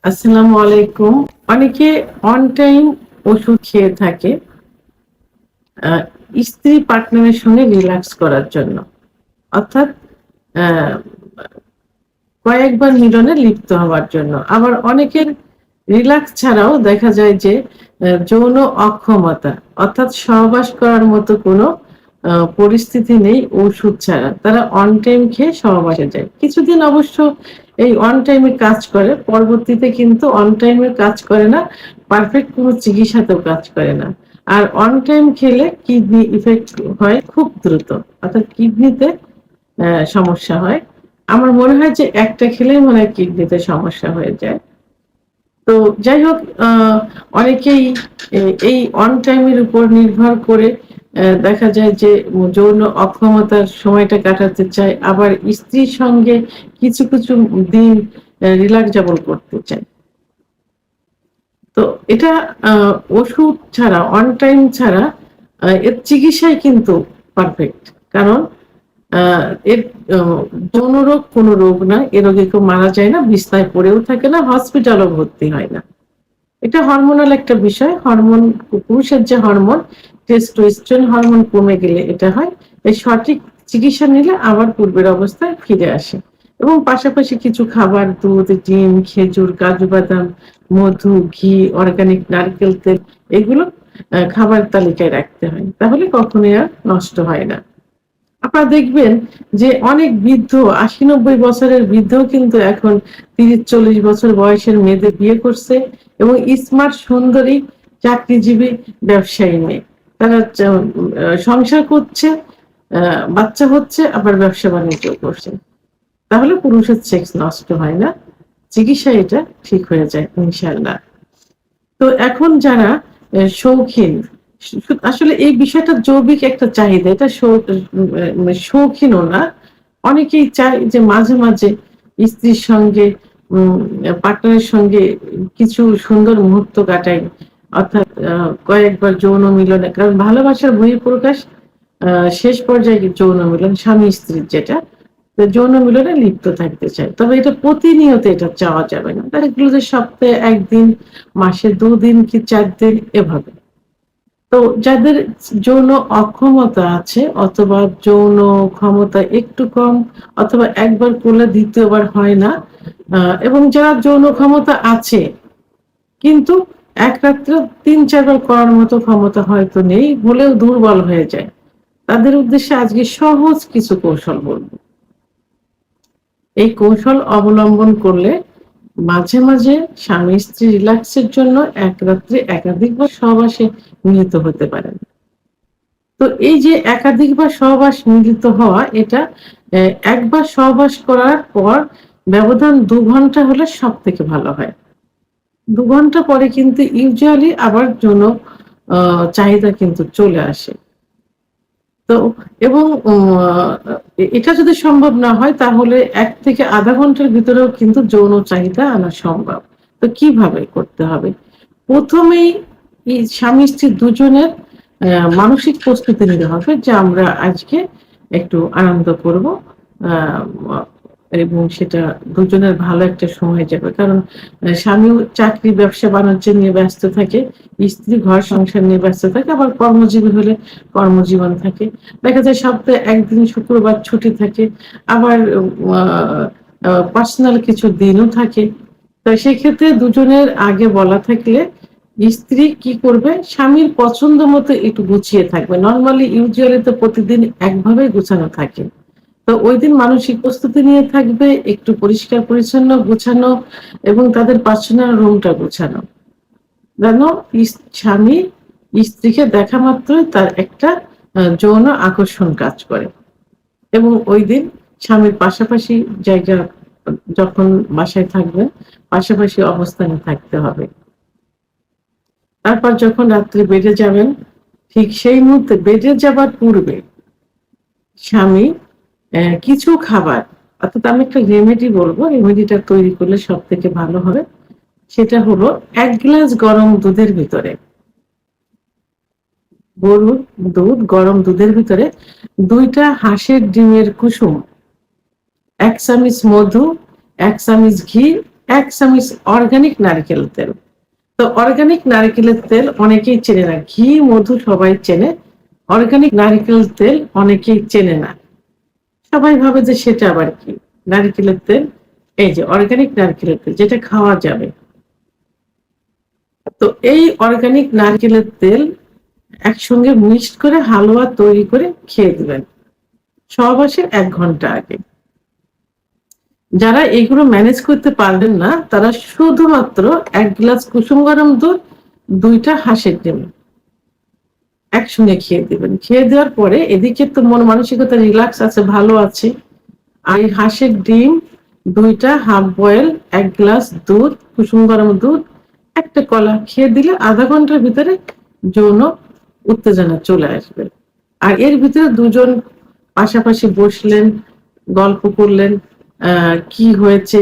আসসালামু আলাইকুম। অনেকে অন টাইম ওষুধ খেয়ে থাকে আহ, স্ত্রী পার্টনারের সঙ্গে রিল্যাক্স করার জন্য, অর্থাৎ আহ, কয়েকবার মিলনে লিপ্ত হওয়ার জন্য। আবার অনেকের রিল্যাক্স ছাড়াও দেখা যায় যে যৌন অক্ষমতা, অর্থাৎ সহবাস করার মতো কোনো পরিস্থিতি নেই ওষুধ ছাড়া, তারা অন টাইম খেয়ে সহবাসে যায়। কিছুদিন অবশ্য এই অন টাইমে কাজ করে, পরবর্তীতে কিন্তু অন টাইমে কাজ করে না, পারফেক্ট কোনো চিকিৎসাতেও কাজ করে না। আর অন টাইম খেলে কিডনি ইফেক্ট হয় খুব দ্রুত, অর্থাৎ কিডনিতে সমস্যা হয়। আমার মনে হয় যে একটা খেলেই মনে হয় কিডনিতে সমস্যা হয়ে যায়। তো যাই হোক, অনেকেই এই অন টাইমের উপর নির্ভর করে দেখা যায় যে যৌন অক্ষমতার সময়টা কাটাতে চায়, আবার স্ত্রীর সঙ্গে কিছু কিছু দিন রিল্যাক্স যাপন করতে চায়। তো এটা ওষুধ ছাড়া, অন টাইম ছাড়া এর চিকিৎসাই কিন্তু পারফেক্ট। কারণ এর যৌন রোগ কোনো রোগ না, এ রোগে কেউ মারা যায় না, বিছনায় পড়েও থাকে না, হসপিটালও ভর্তি হয় না। এটা হরমোনাল একটা বিষয়। হরমোন, পুরুষের যে হরমোন টেস্টোস্টেরন হরমোন কমে গেলে এটা হয়। এই সঠিক চিকিৎসা নিলে আবার পূর্বের অবস্থায় ফিরে আসে। এবং পাশাপাশি কিছু খাবার, দুধ, ডিম, খেজুর, কাজু বাদাম, মধু, ঘি, অর্গানিক নারকেল তেল, এগুলো খাবার তালিকায় রাখতে হয়, তাহলে কখনোই আর নষ্ট হয় না। আপনারা দেখবেন যে অনেক বৃদ্ধ, ৮০-৯০ বছরের বৃদ্ধ কিন্তু এখন ৩০-৪০ বছর বয়সের মেয়েদের বিয়ে করছে, এবং স্মার্ট, সুন্দরী, চাকরিজীবী, ব্যবসায়ী মেয়ে। তারা সংসার করছে, বাচ্চা হচ্ছে, আবার ব্যবসা বাণিজ্য করছে। তাহলে পুরুষের সেক্স নষ্ট হয় না, চিকিৎসা এটা ঠিক হয়ে যায় ইনশাআল্লাহ। তো এখন যারা শৌখিন, আসলে এই বিষয়টা জৈবিক একটা চাহিদা, এটা শৌখিনও না। অনেকেই চায় যে মাঝে মাঝে স্ত্রীর সঙ্গে, পার্টনারের সঙ্গে কিছু সুন্দর মুহূর্ত কাটাই, অর্থাৎ কয়েকবার যৌন মিলনে, কারণ ভালোবাসার বহিঃপ্রকাশ শেষ পর্যায়ে যৌন মিলন, স্বামী স্ত্রীর যেটা, যৌন মিলনে লিপ্ত থাকতে চায়। তবে এটা প্রতিনিয়ত এটা চাওয়া যাবে না, তার এগুলো যে সপ্তাহে ১ দিন, মাসে ২ দিন কি ৪ দিন, এভাবে। তো যাদের যৌন অক্ষমতা আছে, অথবা যৌন ক্ষমতা একটু কম, অথবা একবার করলে দ্বিতীয়বার হয় না, এবং যারা যৌন ক্ষমতা আছে কিন্তু এক রাত্রে ৩-৪ বার করার মতো ক্ষমতা হয়তো নেই, হলেও দুর্বল হয়ে যায়, তাদের উদ্দেশ্যে আজকে সহজ কিছু কৌশল বলবো। এই কৌশল অবলম্বন করলে মাঝে মাঝে স্বামী স্ত্রী রিল্যাক্সের জন্য এক রাত্রে একাধিকবার সহবাসে মিলিত হতে পারেন। তো এই যে একাধিকবার সহবাস মিলিত হওয়া, এটা একবার সহবাস করার পর ব্যবধান ২ ঘন্টা হলে সব থেকে ভালো হয়। ২ ঘন্টা পরে কিন্তু ইউজুয়ালি আবার যৌন চাহিদা কিন্তু চলে আসে। তো এবং এটা যদি সম্ভব না হয়, তাহলে ১ থেকে আধা ঘন্টার ভিতরেও কিন্তু যৌন চাহিদা আনা সম্ভব। তো কিভাবে করতে হবে? প্রথমেই এই স্বামী স্ত্রী দুজনের মানসিক প্রস্তুতি নিতে হবে যে আমরা আজকে একটু আনন্দ করব। আ এবং সেটা দুজনের ভালো একটা সময় যাবে। কারণ স্বামীও চাকরি, ব্যবসা-বাণিজ্য নিয়ে ব্যস্ত থাকে, স্ত্রী ঘর সংসার নিয়ে ব্যস্ত থাকে, আবার কর্মজীবী হলে কর্মজীবন থাকে। দেখা যায় সপ্তাহে ১ দিন শুক্রবার ছুটি থাকে, আবার আ আ পার্সোনাল কিছু দিনও থাকে। তো সেক্ষেত্রে দুজনের আগে বলা থাকলে স্ত্রী কি করবে, স্বামীর পছন্দ মতো একটু গুছিয়ে থাকবে। নরমালি ইউজুয়ালি তো প্রতিদিন একভাবে গুছানো থাকে। তো ঐদিন মানসিক প্রস্তুতি নিয়ে থাকবে, একটু পরিষ্কার পরিচ্ছন্ন গুছানো, এবং তাদের পার্সোনাল রুমটা গুছানো। যেন স্বামী স্ত্রীকে দেখা মাত্রই তার একটা যৌন আকর্ষণ কাজ করে। এবং ঐদিন স্বামীর পাশাপাশি জায়গা, যখন বাসায় থাকবেন, পাশাপাশি অবস্থানে থাকতে হবে। তারপর যখন রাত্রে বেডে যাবেন, ঠিক সেই মুহূর্তে বেডে যাবার পূর্বে স্বামী কিছু খাবার, অর্থাৎ আমি একটা রেমেডি বলবো, রেমেডিটা তৈরি করলে সবথেকে ভালো হবে। সেটা হলো ১ গ্লাস গরম দুধের ভিতরে, গরুর দুধ, গরম দুধের ভিতরে ২ টা হাঁসের ডিমের কুসুম, ১ চামচ মধু, ১ চামচ ঘি, 1 চামচ অর্গানিক নারকেল তেল। তো অর্গানিক নারকেলের তেল অনেকেই চেনে না, ঘি মধু সবাই চেনে, অর্গানিক নারকেল তেল অনেকেই চেনে না, সবাই ভাবে যে সেটা আবার কি। নারকেলের তেল, এই যে অর্গানিক নারকেলের তেল যেটা খাওয়া যাবে। তো এই অর্গানিক নারকেলের তেল একসঙ্গে মিক্সড করে হালুয়া তৈরি করে খেয়ে দিবেন সহবাসের 1 ঘন্টা আগে। যারা এগুলো ম্যানেজ করতে পারবেন না তারা শুধুমাত্র 1 গ্লাস কুসুম গরম দুধ, 2টা হাঁসের ডিম একসঙ্গে খেয়ে দিবেন। খেয়ে দেওয়ার পরে এদিকে তো মন মানসিকতা রিল্যাক্স আছে, ভালো আছে, আর এই হাঁসের ডিম 2টা হাফ বয়েল, 1 গ্লাস দুধ, কুসুম গরম দুধ, একটা কলা খেয়ে দিলে আধা ঘন্টার ভিতরে যৌন উত্তেজনা চলে আসবে। আর এর ভিতরে দুজন পাশাপাশি বসলেন, গল্প করলেন, কি হয়েছে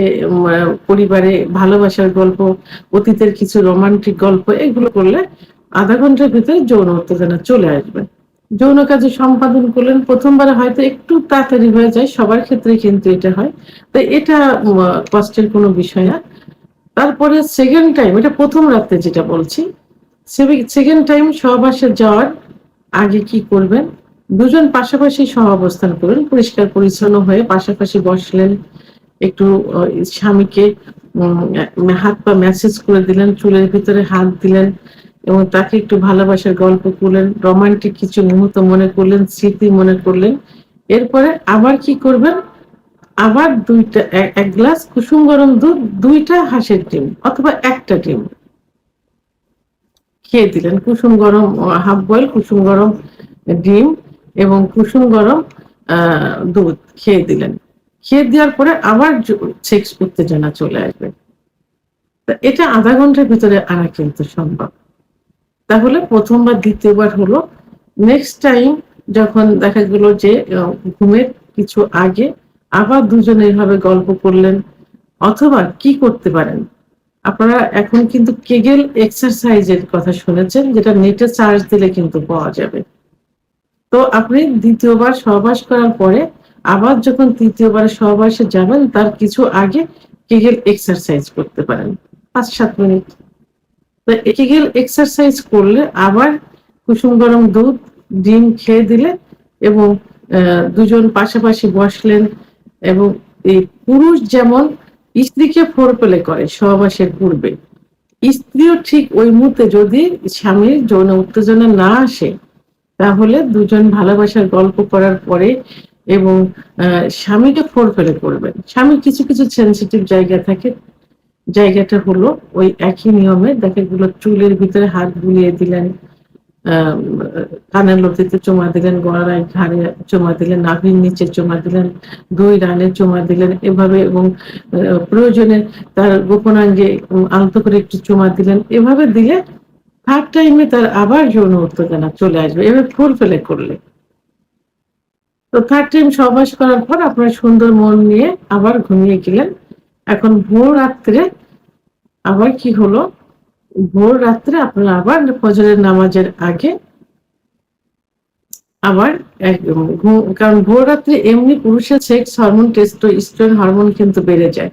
পরিবারে, ভালোবাসার গল্প, অতীতের কিছু রোমান্টিক গল্প, এগুলো করলে আধা ঘন্টার ভিতরে যৌন উত্তেজনা চলে আসবে। যৌন কাজে সম্পাদন করলেন, প্রথমবারে হয়তো একটু তাড়াতাড়ি হয়ে যায়, সবার ক্ষেত্রে কিন্তু এটা হয়, তো এটা কষ্টের কোনো বিষয় না। তারপরে সেকেন্ড টাইম, এটা প্রথম রাতে যেটা বলছি, সেকেন্ড টাইম সহবাসে যাওয়ার আগে কি করবেন, দুজন পাশাপাশি সহাবস্থান করবেন, পরিষ্কার পরিচ্ছন্ন হয়ে পাশাপাশি বসলেন, একটু স্বামীকে হাত পা ম্যাসেজ করে দিলেন, চুলের ভিতরে হাত দিলেন এবং তাকে একটু ভালোবাসার গল্প করলেন, রোমান্টিক কিছু মুহূর্ত মনে করলেন, স্মৃতি মনে করলেন। এরপরে আবার কি করবেন, আবার 1 গ্লাস কুসুম গরম দুধ, 2টা হাঁসের ডিম অথবা 1টা ডিম খেয়ে দিলেন। কুসুম গরম হাফ বয়েল কুসুম গরম ডিম এবং কুসুম গরম দুধ খেয়ে দিলেন। খেয়ে দেওয়ার পরে আবার সেক্স উত্তেজনা চলে আসবে। এটা আধা ঘন্টার ভিতরে আনা কিন্তু সম্ভব। তাহলে প্রথমবার দ্বিতীয়বার হলো, নেক্সট টাইম যখন দেখা গেল যে ঘুমের কিছু আগে আবার দুজনে এইভাবে গল্প করলেন, অথবা কি করতে পারেন, আপনারা এখন কিন্তু কেগেল এক্সারসাইজের কথা শুনেছেন, যেটা নেটে সার্চ দিলে কিন্তু পাওয়া যাবে। তো আপনি দ্বিতীয়বার সহবাস করার পরে আবার যখন তৃতীয়বার সহবাসে যাবেন তার কিছু আগে কেগেল এক্সারসাইজ করতে পারেন 5-7 মিনিট। তো কেগেল এক্সারসাইজ করলে আবার কুসুম গরম দুধ, ডিম খেয়ে দিলে এবং দুজন পাশাপাশি বসলেন, এবং এই পুরুষ যেমন স্ত্রীকে ফোরপ্লে করে সহবাসের পূর্বে, স্ত্রীও ঠিক ওই মুহূর্তে যদি স্বামীর যৌন উত্তেজনা না আসে তাহলে দুজন ভালোবাসার গল্প করার পরে এবং স্বামীকে ফোরপ্লে করবেন। স্বামীর কিছু কিছু সেনসিটিভ জায়গা থাকে, জায়গাটা হলো ওই একই নিয়মে দেখা গেল চুলের ভিতরে হাত বুলিয়ে দিলেন, কানের লতিতে চুমা দিলেন, গলায় ঘাড়ে চুমা দিলেন, নাভির নিচে চুমা দিলেন, 2 রানে চুমা দিলেন এভাবে, এবং প্রয়োজনে তার গোপনাঙ্গে আলতো করে একটু চুমা দিলেন। এভাবে দিলে থার্ড টাইমে তার আবার যৌন উত্তেজনা চলে আসবে, এভাবে ফুলফিল করলে। তো থার্ড টাইম সহবাস করার পর আপনার সুন্দর মন নিয়ে আবার ঘুমিয়ে গেলেন। এখন ভোর রাত্রে আবার কি হলো, ভোর রাত্রে আপনারা আবার ফজরের নামাজের আগে আবার কারণ ভোর রাত্রে এমনি পুরুষের সেক্স হরমোন টেস্টোস্টেরন হরমোন কিন্তু বেড়ে যায়,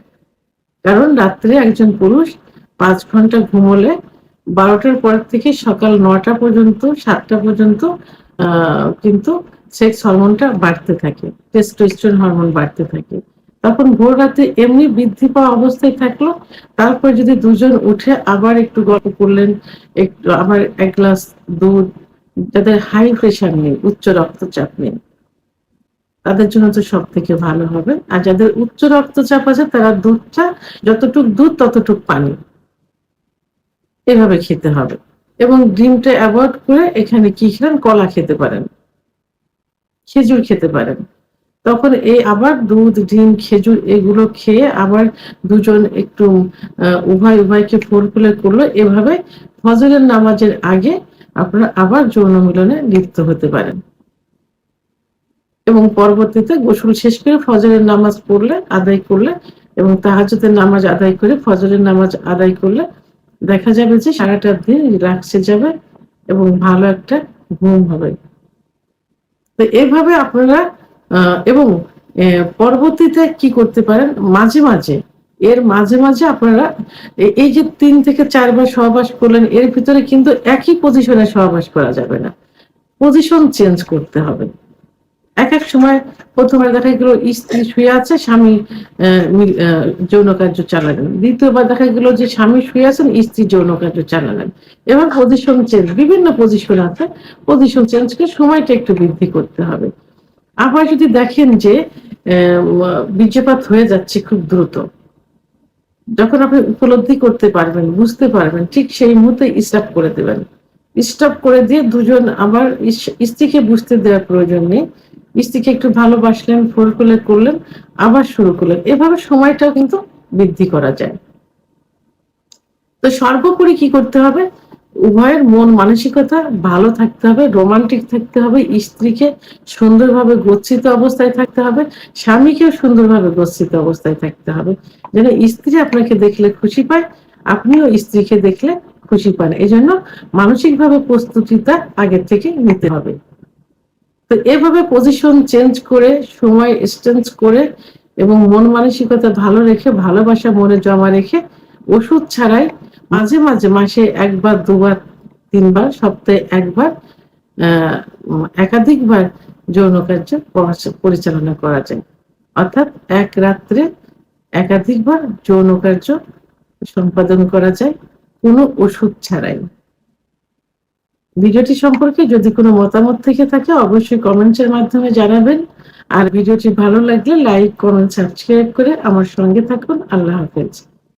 কারণ রাত্রে একজন পুরুষ 5 ঘন্টা ঘুমোলে 12টার পর থেকে সকাল 9টা পর্যন্ত 7টা পর্যন্ত কিন্তু সেক্স হরমোনটা বাড়তে থাকে, টেস্টোস্টেরন হরমোন বাড়তে থাকে। তখন ভোর রাতে এমনি বৃদ্ধি পাওয়া অবস্থায় থাকলো, তারপর যদি দুজন উঠে আবার একটু গল্প করলেন, একটু আবার 1 গ্লাস দুধ, যাদের হাই প্রেশার নেই, উচ্চ রক্তচাপ নেই, তাদের জন্য তো সব থেকে ভালো হবে। আর যাদের উচ্চ রক্তচাপ আছে তারা দুধটা যতটুক দুধ ততটুক পানি এভাবে খেতে হবে। এবং ডিমটা অ্যাভয়েড করে এখানে কি খেলেন, কলা খেতে পারেন, খেজুর খেতে পারেন। তখন এই আবার দুধ, ডিম, খেজুর এগুলো খেয়ে আবার দুজন একটু উভয়কে ফোরপ্লে করলো। এভাবে ফজরের নামাজের আগে আপনারা আবার যৌন মিলনে লিপ্ত হতে পারেন, এবং পরবর্তীতে গোসল শেষ করে ফজরের নামাজ পড়লে, আদায় করলে, এবং তাহাজ্জুদের নামাজ আদায় করে ফজরের নামাজ আদায় করলে দেখা যাবে যে সারাটা দিন রিল্যাক্সে যাবে এবং ভালো একটা ঘুম হবে। তো এইভাবে আপনারা এবং পরবর্তীতে কি করতে পারেন, মাঝে মাঝে এর মাঝে মাঝে আপনারা এই যে 3 থেকে 4 বার সহবাস করলেন, এর ভিতরে কিন্তু একই পজিশনে সহবাস করা যাবে না, পজিশন চেঞ্জ করতে হবে। এক এক সময় প্রথমবার দেখা গেল স্ত্রী শুয়ে আছে, স্বামী যৌন কার্য চালালেন। দ্বিতীয়বার দেখা গেল যে স্বামী শুয়ে আছেন, স্ত্রী যৌন কার্য চালালেন। এবার পজিশন চেঞ্জ, বিভিন্ন পজিশন আছে, পজিশন চেঞ্জ করে সময়টা একটু বৃদ্ধি করতে হবে। আবার যদি দেখেন যে বীর্যপাত হয়ে যাচ্ছে খুব দ্রুত, যখন আপনি উপলব্ধি করতে পারবেন, বুঝতে পারবেন, ঠিক সেই মুহূর্তে স্টপ করে দেবেন। স্টপ করে দিয়ে দুজন আবার স্ত্রীকে বুঝতে দেওয়ার প্রয়োজন নেই, স্ত্রীকে একটু ভালোবাসলেন, ফোর করলেন, আবার শুরু করলেন। এভাবে সময়টাও কিন্তু বৃদ্ধি করা যায়। তো সর্বোপরি কি করতে হবে? উভয়ের মন মানসিকতা ভালো থাকতে হবে, রোমান্টিক থাকতে হবে, স্ত্রীকে সুন্দরভাবে গচ্ছিত অবস্থায় থাকতে হবে, স্বামীকেও সুন্দরভাবে গচ্ছিত অবস্থায় থাকতে হবে, যেন স্ত্রী আপনাকে দেখলে খুশি পায়, আপনিও স্ত্রীকে দেখলে খুশি পান। এই জন্য মানসিকভাবে প্রস্তুতিটা আগের থেকে নিতে হবে। তো এভাবে পজিশন চেঞ্জ করে, সময় এক্সচেঞ্জ করে এবং মন মানসিকতা ভালো রেখে, ভালোবাসা মনে জমা রেখে, ওষুধ ছাড়াই মাঝে মাঝে মাসে 1 বার, 2 বার, 3 বার, সপ্তাহে 1 বার, একাধিকবার যৌন কার্য পরিচালনা করা যায়। অর্থাৎ এক রাত্রে একাধিকবার যৌন কার্য সম্পাদন করা যায় কোনো ওষুধ ছাড়াই। ভিডিওটি সম্পর্কে যদি কোনো মতামত থেকে থাকে অবশ্যই কমেন্টসের মাধ্যমে জানাবেন। আর ভিডিওটি ভালো লাগলে লাইক, কমেন্ট, সাবস্ক্রাইব করে আমার সঙ্গে থাকুন। আল্লাহ হাফেজ।